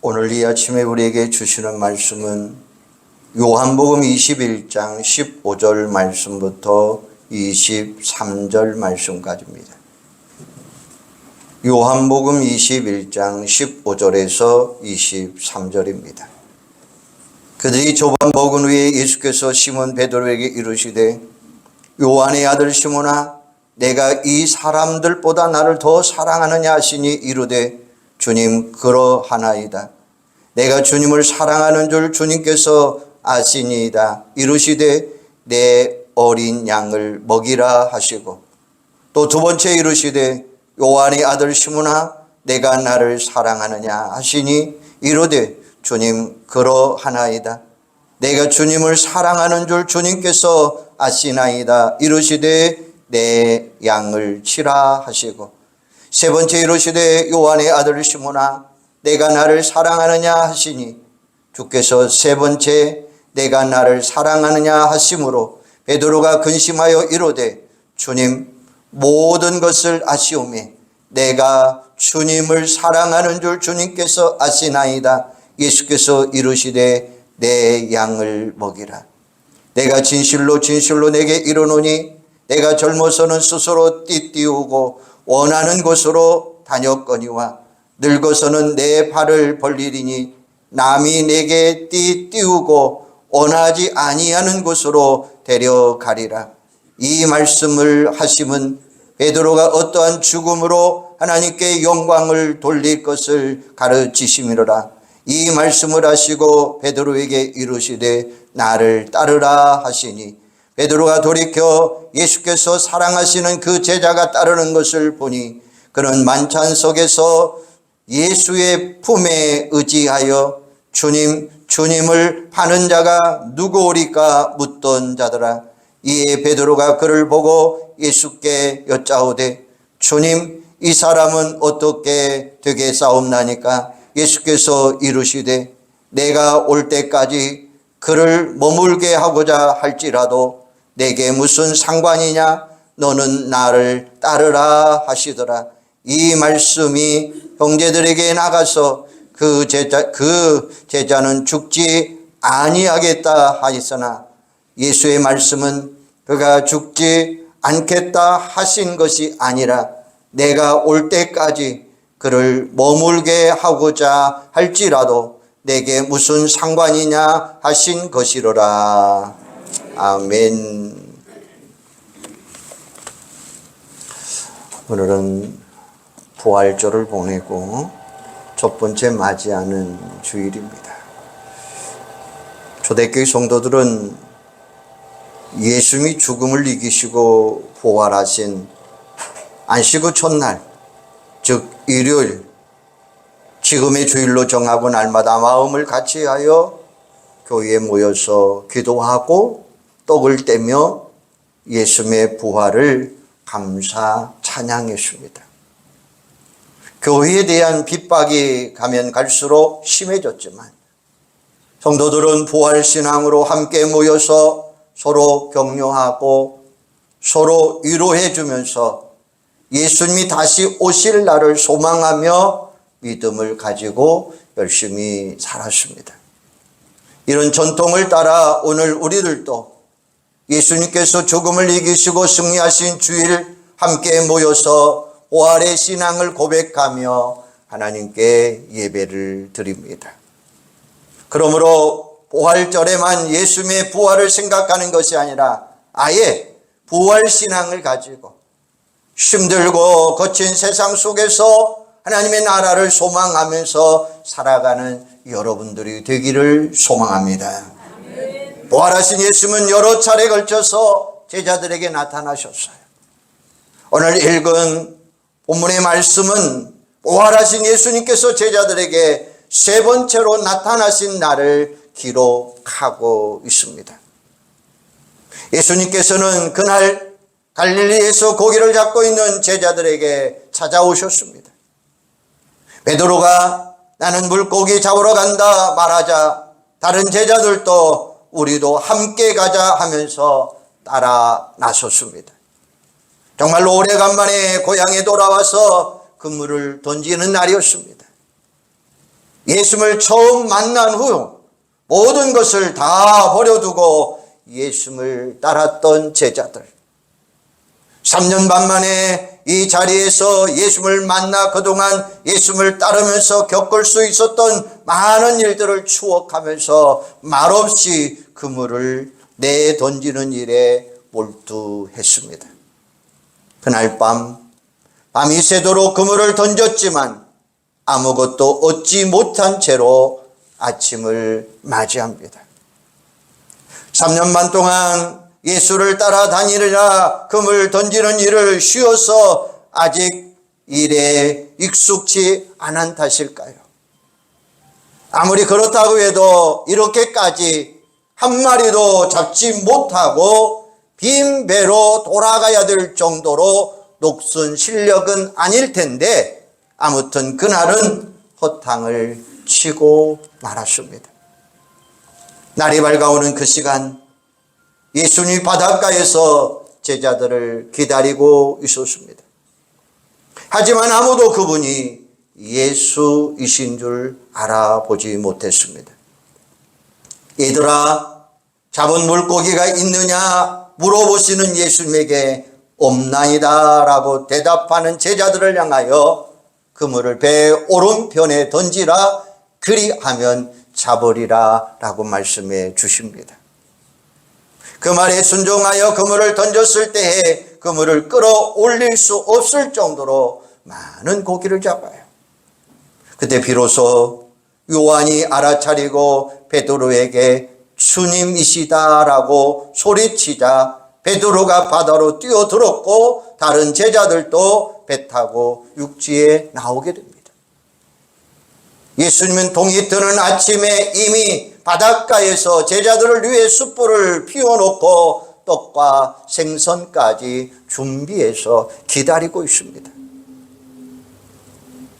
오늘 이 아침에 우리에게 주시는 말씀은 요한복음 21장 15절 말씀부터 23절 말씀까지입니다. 요한복음 21장 15절에서 23절입니다. 그들이 조반 먹은 후에 예수께서 시몬 베드로에게 이르시되 요한의 아들 시몬아 내가 이 사람들보다 나를 더 사랑하느냐 하시니 이르되 주님 그러하나이다. 내가 주님을 사랑하는 줄 주님께서 아시니이다. 이르시되 내 어린 양을 먹이라 하시고 또 두 번째 이르시되 요한의 아들 시몬아 내가 나를 사랑하느냐 하시니 이르되 주님 그러하나이다. 내가 주님을 사랑하는 줄 주님께서 아시나이다. 이르시되 내 양을 치라 하시고 세 번째 이르시되 요한의 아들 시몬아 내가 나를 사랑하느냐 하시니 주께서 세 번째 내가 나를 사랑하느냐 하심으로 베드로가 근심하여 이르되 주님 모든 것을 아시오매 내가 주님을 사랑하는 줄 주님께서 아시나이다. 예수께서 이르시되 내 양을 먹이라. 내가 진실로 진실로 내게 이르노니 내가 젊어서는 스스로 띠띠우고 원하는 곳으로 다녔거니와 늙어서는 내 발을 벌리리니 남이 내게 띠띠우고 원하지 아니하는 곳으로 데려가리라. 이 말씀을 하심은 베드로가 어떠한 죽음으로 하나님께 영광을 돌릴 것을 가르치심이로라. 이 말씀을 하시고 베드로에게 이르시되 나를 따르라 하시니 베드로가 돌이켜 예수께서 사랑하시는 그 제자가 따르는 것을 보니 그는 만찬 속에서 예수의 품에 의지하여 주님을 파는 자가 누구오리까 묻던 자더라. 이에 베드로가 그를 보고 예수께 여짜오되 주님 이 사람은 어떻게 되겠사옵나니까? 예수께서 이르시되 내가 올 때까지 그를 머물게 하고자 할지라도 내게 무슨 상관이냐? 너는 나를 따르라 하시더라. 이 말씀이 형제들에게 나가서 그 제자는 죽지 아니하겠다 하였으나 예수의 말씀은 그가 죽지 않겠다 하신 것이 아니라 내가 올 때까지 그를 머물게 하고자 할지라도 내게 무슨 상관이냐 하신 것이로라. 아멘. 오늘은 부활절을 보내고 첫 번째 맞이하는 주일입니다. 초대교회 성도들은 예수님이 죽음을 이기시고 부활하신 안식 후 첫날, 즉 일요일, 지금의 주일로 정하고 날마다 마음을 같이하여 교회에 모여서 기도하고 떡을 떼며 예수님의 부활을 감사 찬양했습니다. 교회에 대한 핍박이 가면 갈수록 심해졌지만 성도들은 부활신앙으로 함께 모여서 서로 격려하고 서로 위로해 주면서 예수님이 다시 오실 날을 소망하며 믿음을 가지고 열심히 살았습니다. 이런 전통을 따라 오늘 우리들도 예수님께서 죽음을 이기시고 승리하신 주일 함께 모여서 부활의 신앙을 고백하며 하나님께 예배를 드립니다. 그러므로 부활절에만 예수님의 부활을 생각하는 것이 아니라 아예 부활신앙을 가지고 힘들고 거친 세상 속에서 하나님의 나라를 소망하면서 살아가는 여러분들이 되기를 소망합니다. 부활하신 예수님은 여러 차례 걸쳐서 제자들에게 나타나셨어요. 오늘 읽은 본문의 말씀은 부활하신 예수님께서 제자들에게 세 번째로 나타나신 날을 기록하고 있습니다. 예수님께서는 그날 갈릴리에서 고기를 잡고 있는 제자들에게 찾아오셨습니다. 베드로가 나는 물고기 잡으러 간다 말하자 다른 제자들도 우리도 함께 가자 하면서 따라 나섰습니다. 정말로 오래간만에 고향에 돌아와서 그물을 던지는 날이었습니다. 예수님을 처음 만난 후 모든 것을 다 버려두고 예수님을 따랐던 제자들, 3년 반 만에 이 자리에서 예수님을 만나 그동안 예수님을 따르면서 겪을 수 있었던 많은 일들을 추억하면서 말없이 그물을 내던지는 일에 몰두했습니다. 그날 밤이 새도록 그물을 던졌지만 아무것도 얻지 못한 채로 아침을 맞이합니다. 3년 반 동안 예수를 따라다니느라 그물 던지는 일을 쉬어서 아직 일에 익숙치 않은 탓일까요? 아무리 그렇다고 해도 이렇게까지 한 마리도 잡지 못하고 빈 배로 돌아가야 될 정도로 녹슨 실력은 아닐 텐데 아무튼 그날은 허탕을 치고 말았습니다. 날이 밝아오는 그 시간 예수님이 바닷가에서 제자들을 기다리고 있었습니다. 하지만 아무도 그분이 예수이신 줄 알아보지 못했습니다. 얘들아, 잡은 물고기가 있느냐 물어보시는 예수님에게 없나이다 라고 대답하는 제자들을 향하여 그물을 배 오른편에 던지라 그리하면 잡으리라 라고 말씀해 주십니다. 그 말에 순종하여 그물을 던졌을 때에 그물을 끌어올릴 수 없을 정도로 많은 고기를 잡아요. 그때 비로소 요한이 알아차리고 베드로에게 주님이시다라고 소리치자 베드로가 바다로 뛰어들었고 다른 제자들도 배 타고 육지에 나오게 됩니다. 예수님은 동이 뜨는 아침에 이미 바닷가에서 제자들을 위해 숯불을 피워놓고 떡과 생선까지 준비해서 기다리고 있습니다.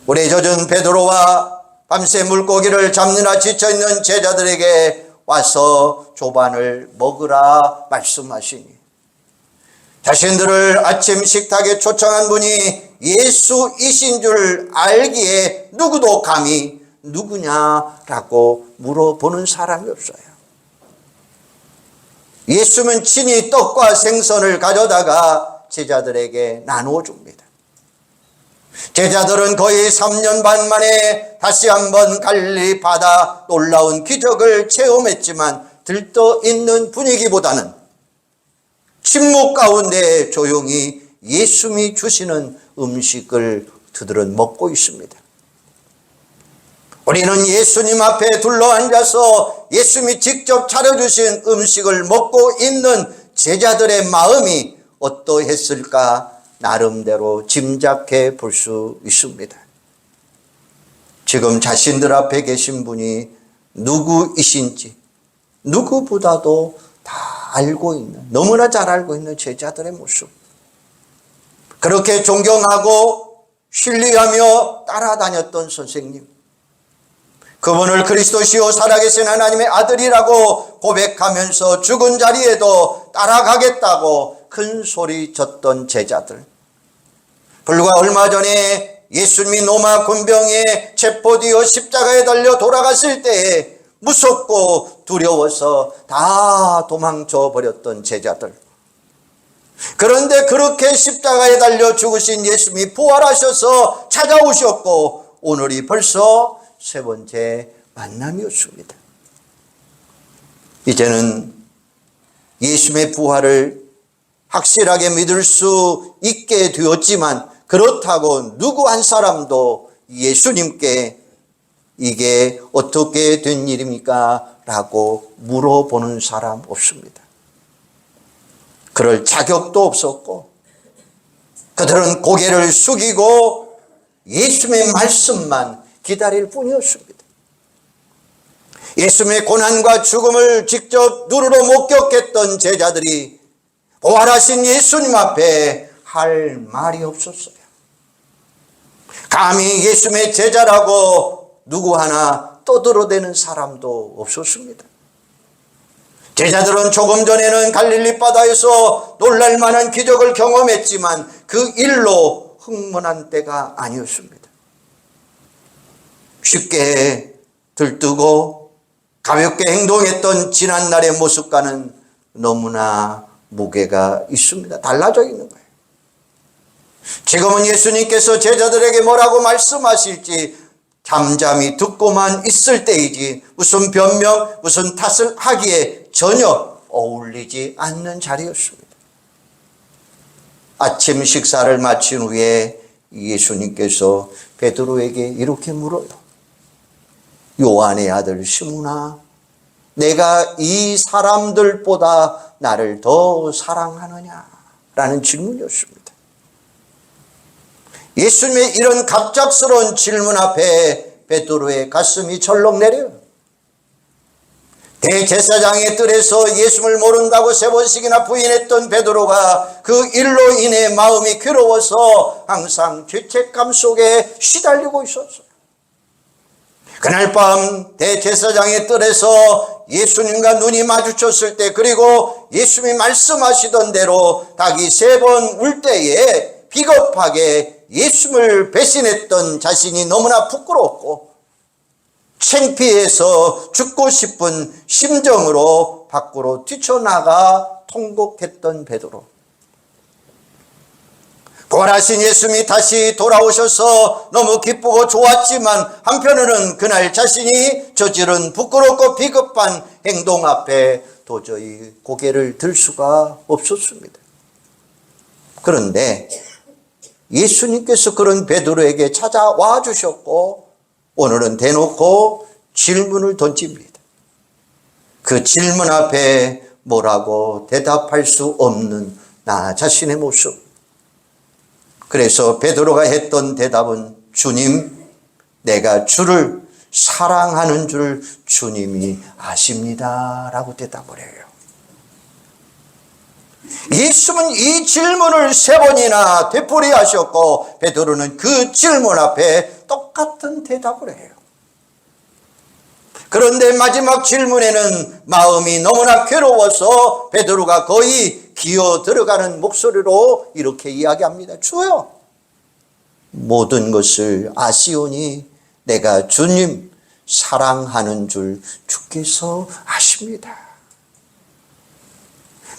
오래 젖은 베드로와 밤새 물고기를 잡느라 지쳐있는 제자들에게 와서 조반을 먹으라 말씀하시니 자신들을 아침 식탁에 초청한 분이 예수이신 줄 알기에 누구도 감히 누구냐라고 물어보는 사람이 없어요. 예수는 친히 떡과 생선을 가져다가 제자들에게 나누어 줍니다. 제자들은 거의 3년 반 만에 다시 한번 갈릴리 바다 놀라운 기적을 체험했지만 들떠있는 분위기보다는 침묵 가운데 조용히 예수님이 주시는 음식을 그들은 먹고 있습니다. 우리는 예수님 앞에 둘러앉아서 예수님이 직접 차려주신 음식을 먹고 있는 제자들의 마음이 어떠했을까 나름대로 짐작해 볼 수 있습니다. 지금 자신들 앞에 계신 분이 누구이신지 누구보다도 다 알고 있는, 너무나 잘 알고 있는 제자들의 모습. 그렇게 존경하고 신뢰하며 따라다녔던 선생님, 그분을 그리스도시요 살아계신 하나님의 아들이라고 고백하면서 죽은 자리에도 따라가겠다고 큰 소리 쳤던 제자들, 불과 얼마 전에 예수님이 로마 군병에 체포되어 십자가에 달려 돌아갔을 때에 무섭고 두려워서 다 도망쳐 버렸던 제자들, 그런데 그렇게 십자가에 달려 죽으신 예수님이 부활하셔서 찾아오셨고 오늘이 벌써 세 번째 만남이었습니다. 이제는 예수님의 부활을 확실하게 믿을 수 있게 되었지만 그렇다고 누구 한 사람도 예수님께 이게 어떻게 된 일입니까? 라고 물어보는 사람 없습니다. 그럴 자격도 없었고 그들은 고개를 숙이고 예수님의 말씀만 기다릴 뿐이었습니다. 예수님의 고난과 죽음을 직접 눈으로 목격했던 제자들이 부활하신 예수님 앞에 할 말이 없었어요. 감히 예수님의 제자라고 누구 하나 떠들어대는 사람도 없었습니다. 제자들은 조금 전에는 갈릴리 바다에서 놀랄만한 기적을 경험했지만 그 일로 흥분한 때가 아니었습니다. 쉽게 들뜨고 가볍게 행동했던 지난날의 모습과는 너무나 무게가 있습니다. 달라져 있는 거예요. 지금은 예수님께서 제자들에게 뭐라고 말씀하실지 잠잠히 듣고만 있을 때이지 무슨 변명, 무슨 탓을 하기에 전혀 어울리지 않는 자리였습니다. 아침 식사를 마친 후에 예수님께서 베드로에게 이렇게 물어요. 요한의 아들 시몬아, 내가 이 사람들보다 나를 더 사랑하느냐? 라는 질문이었습니다. 예수님의 이런 갑작스러운 질문 앞에 베드로의 가슴이 철렁 내려요. 대제사장의 뜰에서 예수를 모른다고 3번씩이나 부인했던 베드로가 그 일로 인해 마음이 괴로워서 항상 죄책감 속에 시달리고 있었어요. 그날 밤 대제사장의 뜰에서 예수님과 눈이 마주쳤을 때, 그리고 예수님이 말씀하시던 대로 닭이 3번 울 때에 비겁하게 예수님을 배신했던 자신이 너무나 부끄럽고 창피해서 죽고 싶은 심정으로 밖으로 뛰쳐나가 통곡했던 베드로. 부활하신 예수님이 다시 돌아오셔서 너무 기쁘고 좋았지만 한편으로는 그날 자신이 저지른 부끄럽고 비겁한 행동 앞에 도저히 고개를 들 수가 없었습니다. 그런데 예수님께서 그런 베드로에게 찾아와 주셨고 오늘은 대놓고 질문을 던집니다. 그 질문 앞에 뭐라고 대답할 수 없는 나 자신의 모습. 그래서 베드로가 했던 대답은 주님, 내가 주를 사랑하는 줄 주님이 아십니다. 라고 대답을 해요. 예수님은 이 질문을 3번이나 되풀이하셨고 베드로는 그 질문 앞에 똑같은 대답을 해요. 그런데 마지막 질문에는 마음이 너무나 괴로워서 베드로가 거의 기어 들어가는 목소리로 이렇게 이야기합니다. 주여, 모든 것을 아시오니 내가 주님 사랑하는 줄 주께서 아십니다.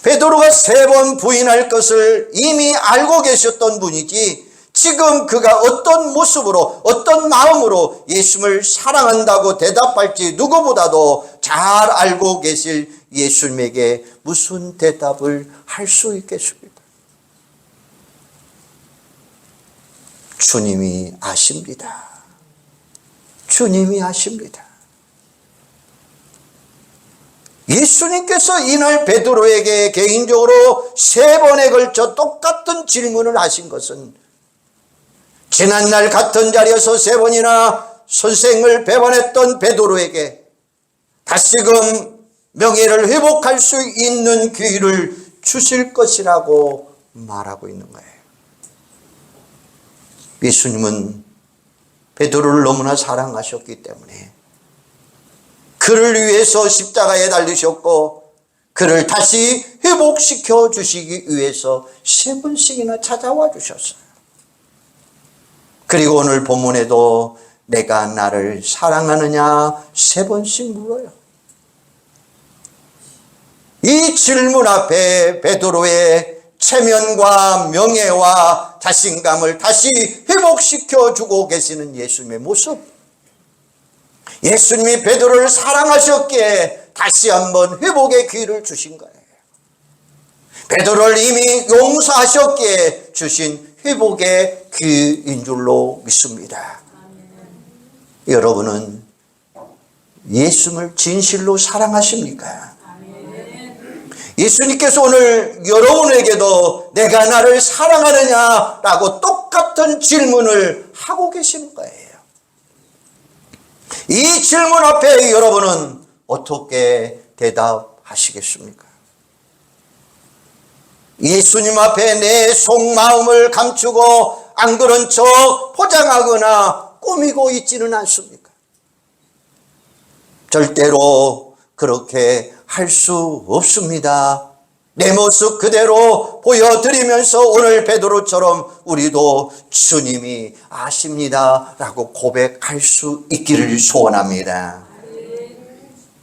베드로가 3번 부인할 것을 이미 알고 계셨던 분이지 지금 그가 어떤 모습으로 어떤 마음으로 예수님을 사랑한다고 대답할지 누구보다도 잘 알고 계실 예수님에게 무슨 대답을 할 수 있겠습니까? 주님이 아십니다. 주님이 아십니다. 예수님께서 이날 베드로에게 개인적으로 3번에 걸쳐 똑같은 질문을 하신 것은 지난날 같은 자리에서 3번이나 선생을 배반했던 베드로에게 다시금 명예를 회복할 수 있는 기회를 주실 것이라고 말하고 있는 거예요. 예수님은 베드로를 너무나 사랑하셨기 때문에 그를 위해서 십자가에 달리셨고 그를 다시 회복시켜 주시기 위해서 3번씩이나 찾아와 주셨어요. 그리고 오늘 본문에도 내가 나를 사랑하느냐 3번씩 물어요. 이 질문 앞에 베드로의 체면과 명예와 자신감을 다시 회복시켜 주고 계시는 예수님의 모습. 예수님이 베드로를 사랑하셨기에 다시 한번 회복의 기회를 주신 거예요. 베드로를 이미 용서하셨기에 주신 회복의 기회인 줄로 믿습니다. 여러분은 예수님을 진실로 사랑하십니까? 예수님께서 오늘 여러분에게도 내가 나를 사랑하느냐라고 똑같은 질문을 하고 계시는 거예요. 이 질문 앞에 여러분은 어떻게 대답하시겠습니까? 예수님 앞에 내 속마음을 감추고 안 그런 척 포장하거나 꾸미고 있지는 않습니까? 절대로 그렇게 할 수 없습니다. 내 모습 그대로 보여드리면서 오늘 베드로처럼 우리도 주님이 아십니다 라고 고백할 수 있기를 소원합니다.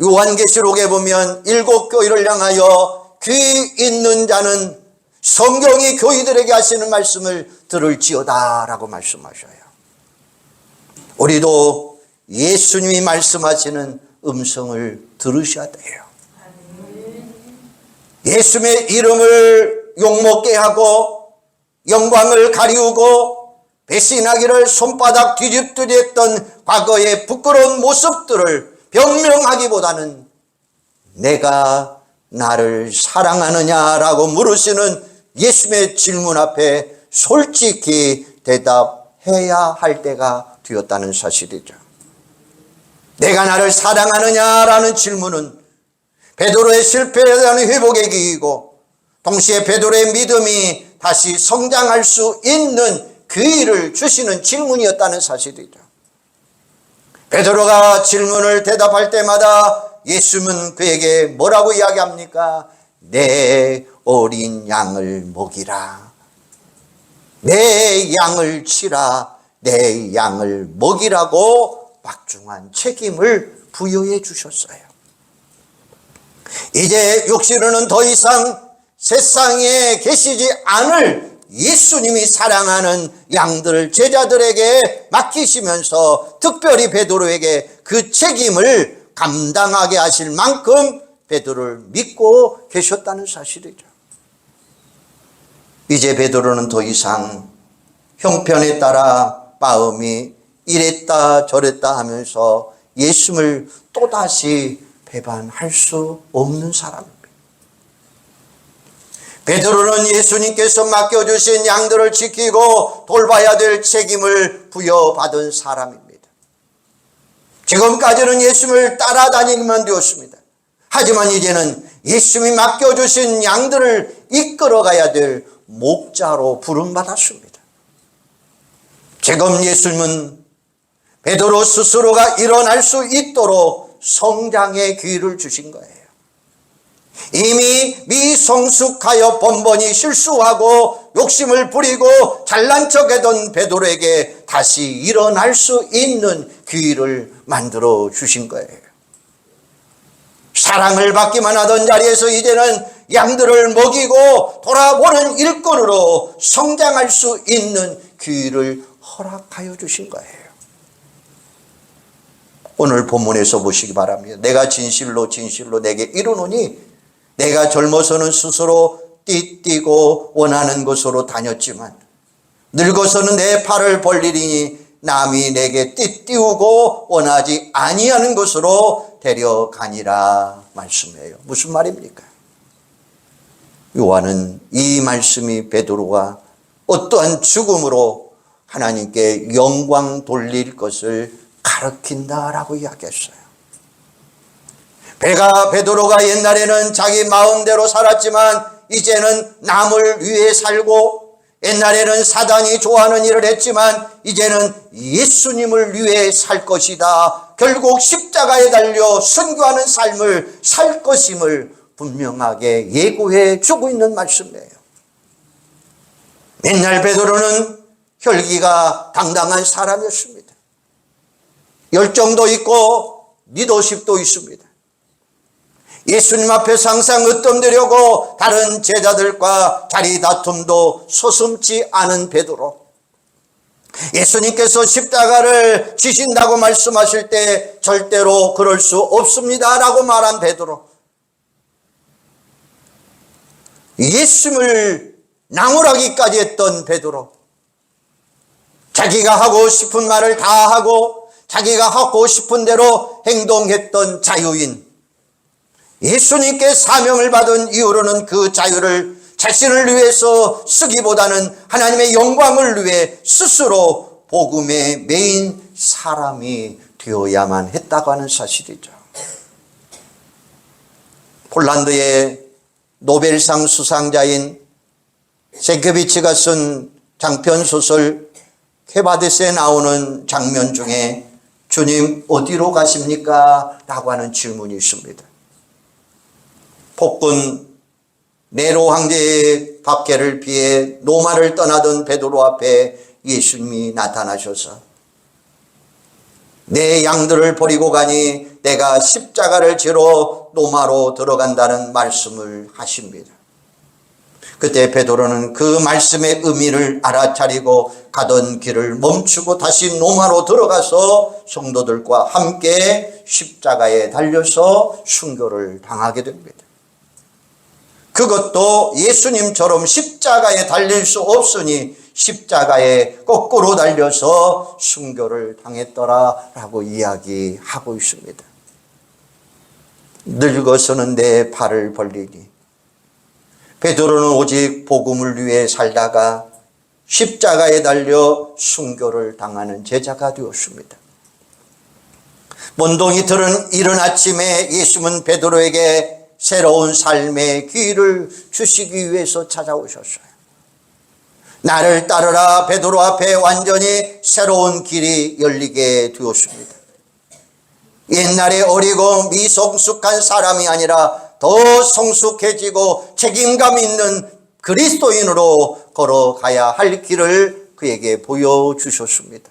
요한계시록에 보면 7교회를 향하여 귀 있는 자는 성경이 교회들에게 하시는 말씀을 들을지어다 라고 말씀하셔요. 우리도 예수님이 말씀하시는 음성을 들으셔야 돼요. 예수님의 이름을 욕먹게 하고 영광을 가리우고 배신하기를 손바닥 뒤집듯이 했던 과거의 부끄러운 모습들을 변명하기보다는 내가 나를 사랑하느냐라고 물으시는 예수님의 질문 앞에 솔직히 대답해야 할 때가 되었다는 사실이죠. 내가 나를 사랑하느냐라는 질문은 베드로의 실패에 대한 회복의 기이고 동시에 베드로의 믿음이 다시 성장할 수 있는 기회를 주시는 질문이었다는 사실이죠. 베드로가 질문을 대답할 때마다 예수님은 그에게 뭐라고 이야기합니까? 내 어린 양을 먹이라. 내 양을 치라. 내 양을 먹이라고 막중한 책임을 부여해 주셨어요. 이제 육신으로는 더 이상 세상에 계시지 않을 예수님이 사랑하는 양들을 제자들에게 맡기시면서 특별히 베드로에게 그 책임을 감당하게 하실 만큼 베드로를 믿고 계셨다는 사실이죠. 이제 베드로는 더 이상 형편에 따라 마음이 이랬다 저랬다 하면서 예수님을 또다시 배반할 수 없는 사람입니다. 베드로는 예수님께서 맡겨주신 양들을 지키고 돌봐야 될 책임을 부여받은 사람입니다. 지금까지는 예수님을 따라다니기만 되었습니다. 하지만 이제는 예수님이 맡겨주신 양들을 이끌어가야 될 목자로 부름받았습니다. 지금 예수님은 베드로 스스로가 일어날 수 있도록 성장의 기회를 주신 거예요. 이미 미성숙하여 번번이 실수하고 욕심을 부리고 잘난 척하던 베드로에게 다시 일어날 수 있는 기회를 만들어 주신 거예요. 사랑을 받기만 하던 자리에서 이제는 양들을 먹이고 돌아보는 일꾼으로 성장할 수 있는 기회를 허락하여 주신 거예요. 오늘 본문에서 보시기 바랍니다. 내가 진실로 진실로 내게 이르노니 내가 젊어서는 스스로 띠띠고 원하는 곳으로 다녔지만 늙어서는 내 팔을 벌리리니 남이 내게 띠띠우고 원하지 아니하는 곳으로 데려가니라 말씀이에요. 무슨 말입니까? 요한은 이 말씀이 베드로가 어떠한 죽음으로 하나님께 영광 돌릴 것을 가르친다라고 이야기했어요. 베드로가 옛날에는 자기 마음대로 살았지만 이제는 남을 위해 살고, 옛날에는 사단이 좋아하는 일을 했지만 이제는 예수님을 위해 살 것이다. 결국 십자가에 달려 순교하는 삶을 살 것임을 분명하게 예고해 주고 있는 말씀이에요. 옛날 베드로는 혈기가 당당한 사람이었습니다. 열정도 있고 리더십도 있습니다. 예수님 앞에서 항상 으뜸되려고 다른 제자들과 자리 다툼도 서슴지 않은 베드로. 예수님께서 십자가를 지신다고 말씀하실 때 절대로 그럴 수 없습니다 라고 말한 베드로. 예수님을 나무라기까지 했던 베드로. 자기가 하고 싶은 말을 다 하고 자기가 하고 싶은 대로 행동했던 자유인. 예수님께 사명을 받은 이후로는 그 자유를 자신을 위해서 쓰기보다는 하나님의 영광을 위해 스스로 복음의 메인 사람이 되어야만 했다고 하는 사실이죠. 폴란드의 노벨상 수상자인 세케비치가 쓴 장편소설 케바데스에 나오는 장면 중에 주님 어디로 가십니까? 라고 하는 질문이 있습니다. 폭군 네로 황제의 박해를 피해 로마를 떠나던 베드로 앞에 예수님이 나타나셔서 내 양들을 버리고 가니 내가 십자가를 지러 로마로 들어간다는 말씀을 하십니다. 그때 베드로는 그 말씀의 의미를 알아차리고 가던 길을 멈추고 다시 로마로 들어가서 성도들과 함께 십자가에 달려서 순교를 당하게 됩니다. 그것도 예수님처럼 십자가에 달릴 수 없으니 십자가에 거꾸로 달려서 순교를 당했더라라고 이야기하고 있습니다. 늙어서는 내 발을 벌리니, 베드로는 오직 복음을 위해 살다가 십자가에 달려 순교를 당하는 제자가 되었습니다. 먼동이들은 이른 아침에 예수님은 베드로에게 새로운 삶의 기회를 주시기 위해서 찾아오셨어요. 나를 따르라. 베드로 앞에 완전히 새로운 길이 열리게 되었습니다. 옛날에 어리고 미성숙한 사람이 아니라 더 성숙해지고 책임감 있는 그리스도인으로 걸어가야 할 길을 그에게 보여주셨습니다.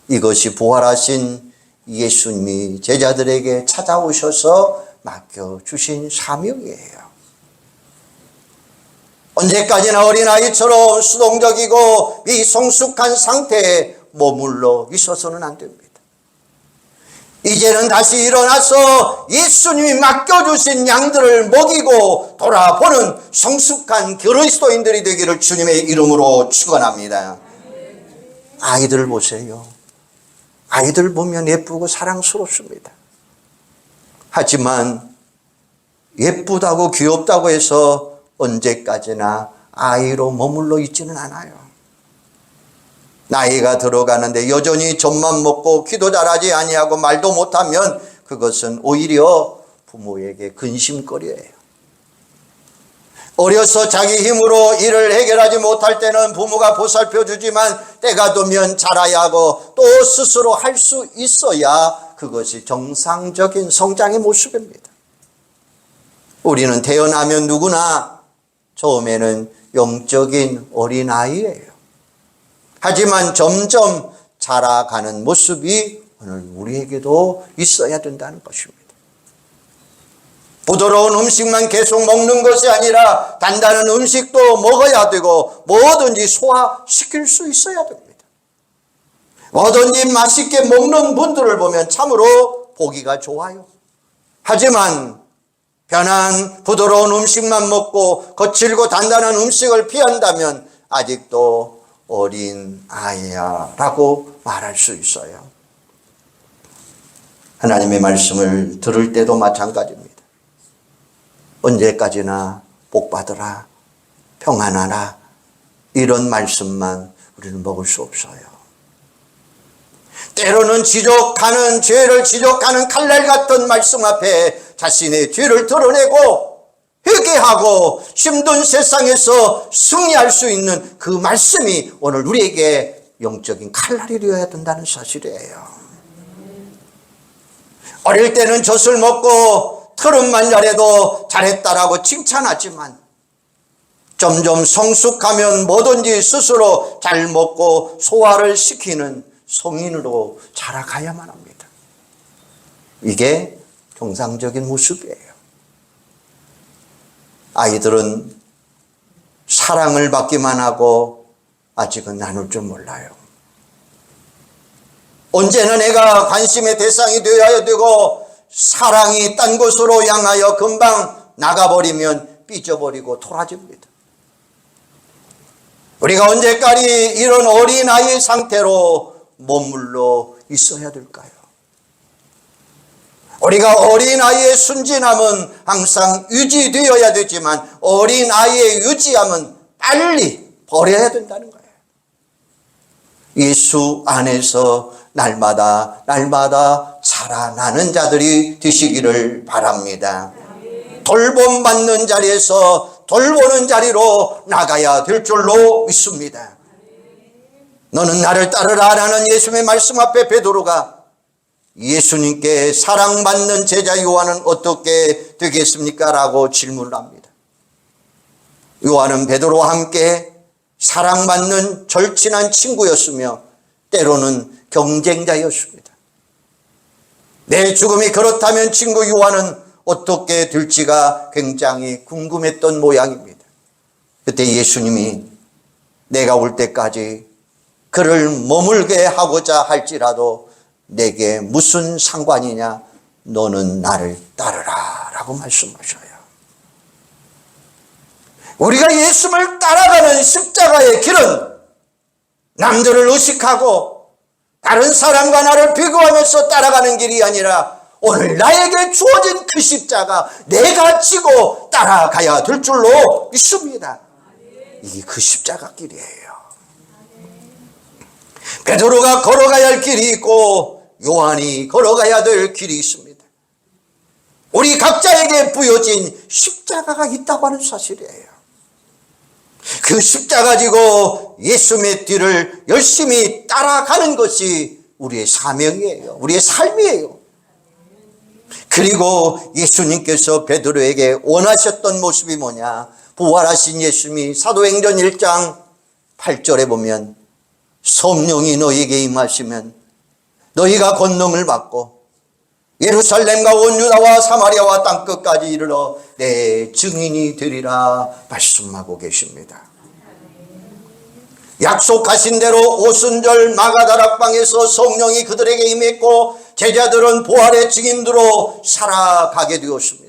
이것이 부활하신 예수님이 제자들에게 찾아오셔서 맡겨주신 사명이에요. 언제까지나 어린아이처럼 수동적이고 미성숙한 상태에 머물러 있어서는 안 됩니다. 이제는 다시 일어나서 예수님이 맡겨주신 양들을 먹이고 돌아보는 성숙한 그리스도인들이 되기를 주님의 이름으로 축원합니다. 아이들 보세요. 아이들 보면 예쁘고 사랑스럽습니다. 하지만 예쁘다고 귀엽다고 해서 언제까지나 아이로 머물러 있지는 않아요. 나이가 들어가는데 여전히 젖만 먹고 기도 잘하지 아니하고 말도 못하면 그것은 오히려 부모에게 근심거리예요. 어려서 자기 힘으로 일을 해결하지 못할 때는 부모가 보살펴 주지만 때가 되면 자라야 하고 또 스스로 할 수 있어야 그것이 정상적인 성장의 모습입니다. 우리는 태어나면 누구나 처음에는 영적인 어린아이예요. 하지만 점점 자라가는 모습이 오늘 우리에게도 있어야 된다는 것입니다. 부드러운 음식만 계속 먹는 것이 아니라 단단한 음식도 먹어야 되고 뭐든지 소화시킬 수 있어야 됩니다. 뭐든지 맛있게 먹는 분들을 보면 참으로 보기가 좋아요. 하지만 편한 부드러운 음식만 먹고 거칠고 단단한 음식을 피한다면 아직도 어린 아이야 라고 말할 수 있어요. 하나님의 말씀을 들을 때도 마찬가지입니다. 언제까지나 복 받으라, 평안하라 이런 말씀만 우리는 먹을 수 없어요. 때로는 지적하는 죄를 지적하는 칼날 같은 말씀 앞에 자신의 죄를 드러내고 회개하고 힘든 세상에서 승리할 수 있는 그 말씀이 오늘 우리에게 영적인 칼날이 되어야 된다는 사실이에요. 어릴 때는 젖을 먹고 트름만 잘해도 잘했다라고 칭찬하지만 점점 성숙하면 뭐든지 스스로 잘 먹고 소화를 시키는 성인으로 자라가야만 합니다. 이게 정상적인 모습이에요. 아이들은 사랑을 받기만 하고 아직은 나눌 줄 몰라요. 언제나 내가 관심의 대상이 되어야 되고 사랑이 딴 곳으로 향하여 금방 나가버리면 삐져버리고 토라집니다. 우리가 언제까지 이런 어린아이의 상태로 머물러 있어야 될까요? 우리가 어린아이의 순진함은 항상 유지되어야 되지만 어린아이의 유지함은 빨리 버려야 된다는 거예요. 예수 안에서 날마다 자라나는 자들이 되시기를 바랍니다. 돌봄받는 자리에서 돌보는 자리로 나가야 될 줄로 믿습니다. 너는 나를 따르라 라는 예수님의 말씀 앞에 베드로가 예수님께 사랑받는 제자 요한은 어떻게 되겠습니까? 라고 질문을 합니다. 요한은 베드로와 함께 사랑받는 절친한 친구였으며 때로는 경쟁자였습니다. 내 죽음이 그렇다면 친구 요한은 어떻게 될지가 굉장히 궁금했던 모양입니다. 그때 예수님이 내가 올 때까지 그를 머물게 하고자 할지라도 내게 무슨 상관이냐, 너는 나를 따르라 라고 말씀하셔요. 우리가 예수를 따라가는 십자가의 길은 남들을 의식하고 다른 사람과 나를 비교하면서 따라가는 길이 아니라 오늘 나에게 주어진 그 십자가 내가 지고 따라가야 될 줄로 믿습니다. 이게 그 십자가 길이에요. 베드로가 걸어가야 할 길이 있고 요한이 걸어가야 될 길이 있습니다. 우리 각자에게 부여진 십자가가 있다고 하는 사실이에요. 그 십자가 지고 예수님의 뒤를 열심히 따라가는 것이 우리의 사명이에요. 우리의 삶이에요. 그리고 예수님께서 베드로에게 원하셨던 모습이 뭐냐? 부활하신 예수님이 사도행전 1장 8절에 보면 성령이 너희에게 임하시면 너희가 권능을 받고 예루살렘과 온 유다와 사마리아와 땅끝까지 이르러 내 증인이 되리라 말씀하고 계십니다. 약속하신 대로 오순절 마가다락방에서 성령이 그들에게 임했고 제자들은 부활의 증인으로 살아가게 되었습니다.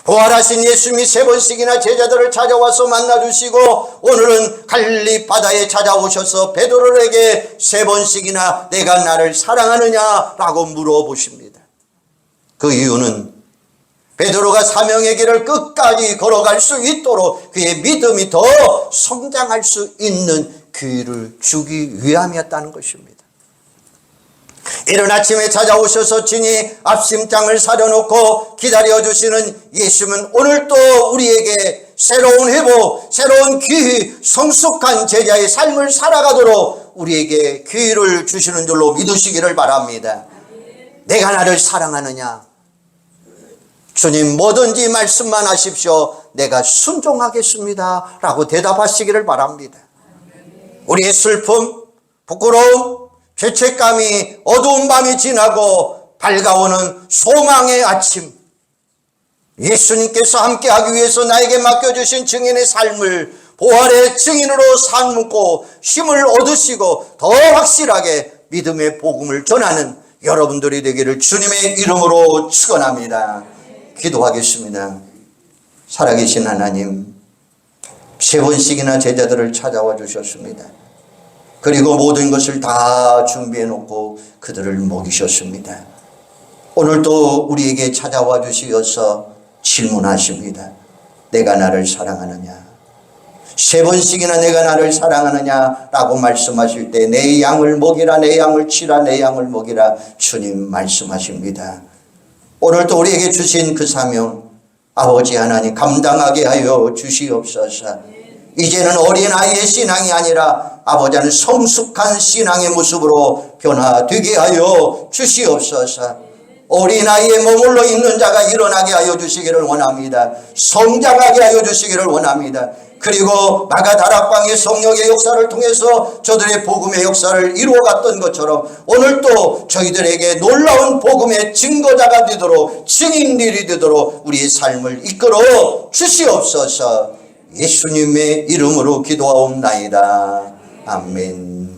부활하신 예수님이 3번씩이나 제자들을 찾아와서 만나주시고 오늘은 갈릴리 바다에 찾아오셔서 베드로에게 3번씩이나 내가 나를 사랑하느냐라고 물어보십니다. 그 이유는 베드로가 사명의 길을 끝까지 걸어갈 수 있도록 그의 믿음이 더 성장할 수 있는 기회를 주기 위함이었다는 것입니다. 이른 아침에 찾아오셔서 친히 앞심장을 사려놓고 기다려주시는 예수님은 오늘도 우리에게 새로운 회복, 새로운 기회, 성숙한 제자의 삶을 살아가도록 우리에게 기회를 주시는 줄로 믿으시기를 바랍니다. 내가 나를 사랑하느냐? 주님 뭐든지 말씀만 하십시오. 내가 순종하겠습니다 라고 대답하시기를 바랍니다. 우리의 슬픔, 부끄러움, 죄책감이 어두운 밤이 지나고 밝아오는 소망의 아침, 예수님께서 함께하기 위해서 나에게 맡겨주신 증인의 삶을 부활의 증인으로 삼고 힘을 얻으시고 더 확실하게 믿음의 복음을 전하는 여러분들이 되기를 주님의 이름으로 축원합니다. 기도하겠습니다. 살아계신 하나님, 3번씩이나 제자들을 찾아와 주셨습니다. 그리고 모든 것을 다 준비해 놓고 그들을 먹이셨습니다. 오늘도 우리에게 찾아와 주시어서 질문하십니다. 내가 나를 사랑하느냐? 3번씩이나 내가 나를 사랑하느냐 라고 말씀하실 때 내 양을 먹이라, 내 양을 치라, 내 양을 먹이라 주님 말씀하십니다. 오늘도 우리에게 주신 그 사명 아버지 하나님 감당하게 하여 주시옵소서. 이제는 어린아이의 신앙이 아니라 아버지는 성숙한 신앙의 모습으로 변화되게 하여 주시옵소서. 어린아이에 머물러 있는 자가 일어나게 하여 주시기를 원합니다. 성장하게 하여 주시기를 원합니다. 그리고 마가다락방의 성령의 역사를 통해서 저들의 복음의 역사를 이루어갔던 것처럼 오늘도 저희들에게 놀라운 복음의 증거자가 되도록 증인들이 되도록 우리의 삶을 이끌어 주시옵소서. 예수님의 이름으로 기도하옵나이다. 아멘.